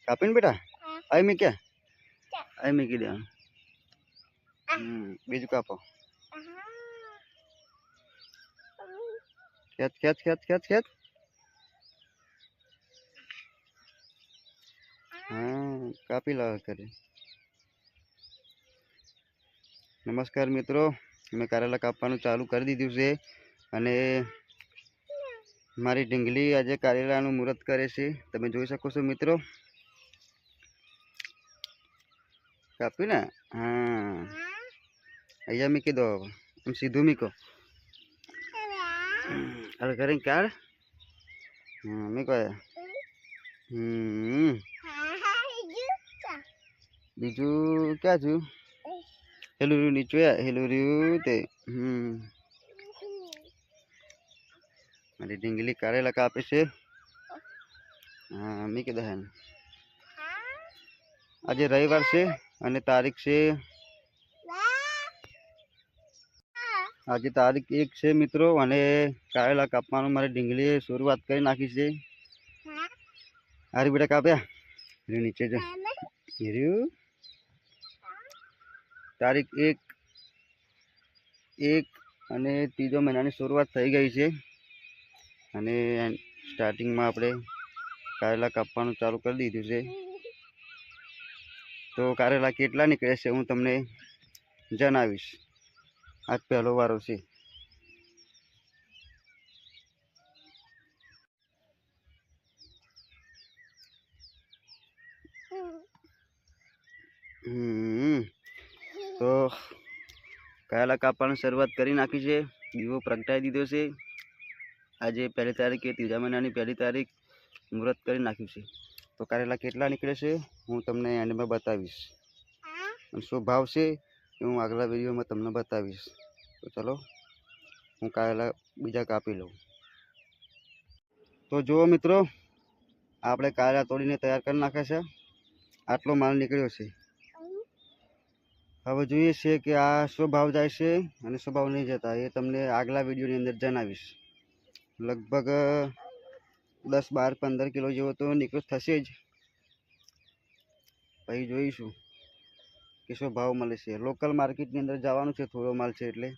કાપીને બેટા આવી મી ક્યાં આવી મીકી દે બીજું કાપો ખેત ખેત ખેત ખેત ખેત હા કાપી લાવ કરે નમસ્કાર મિત્રો મેં કારેલા કાપવાનું ચાલુ કરી દીધું છે અને મારી ઢીંગલી આજે કારેલાનું મુહૂર્ત કરે છે તમે જોઈ શકો છો મિત્રો કાપ્યું ને હા અહીંયા મૂકી દો આમ સીધું મૂકો હવે કરીને કાઢ મૂકો બીજું ક્યાં છું હેલું રહ્યું નીચું હેલું રહ્યું તે મારી ઢીંગલી કારેલા કાપે છે હા મૂકી દે આજે રવિવાર છે અને તારીખ છે આજે તારીખ 1 છે મિત્રો અને કારેલા કાપવાનું મારી ઢીંગલીએ શરૂઆત કરી નાખી છે હારી બેટા કાપ્યા નીચે જો હીર્યું તારીખ 1 અને 3 મહિનાની શરૂઆત થઈ ગઈ છે અને સ્ટાર્ટિંગમાં આપણે કારેલા કાપવાનું ચાલુ કરી દીધું છે તો કારેલા કેટલા નીકળે છે હું તમને જણાવીશ આજ પહેલો વારો છે તો કારેલા કાપવાની શરૂઆત કરી નાખી છે દીવો પ્રગટાવી દીધો છે આજે 1 તારીખે 3 મહિનાની 1 તારીખ મુહૂર્ત કરી નાખ્યું છે તો કારેલા કેટલા નીકળે છે હું તમને એન્ડમાં બતાવીશ અને શું ભાવ છે એ હું આગલા વિડીયોમાં તમને બતાવીશ તો ચલો હું કારેલા બીજા કાપી લઉં તો જુઓ મિત્રો આપણે કારેલા તોડીને તૈયાર કરી નાખ્યા છે આટલો માલ નીકળ્યો છે હવે જોઈએ છે કે આ શું ભાવ જાય છે અને શું ભાવ નહીં જતા એ તમને આગલા વિડીયોની અંદર જણાવીશ લગભગ 10, 12, 15 કિલો જેવો તો નીકળો થશે જ પછી જોઈશું કે શું ભાવ મળે છે લોકલ માર્કેટની અંદર જવાનું છે થોડો માલ છે એટલે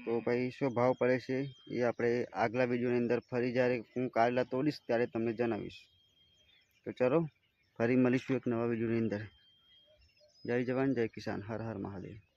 તો ભાઈ શું ભાવ પડે છે એ આપણે આગલા વિડીયોની અંદર ફરી જ્યારે હું કારેલા તોડીશ ત્યારે તમને જણાવીશ તો ચલો ફરી મળીશું એક નવા વિડીયોની અંદર જય જવાન જય કિસાન હર હર મહાદેવ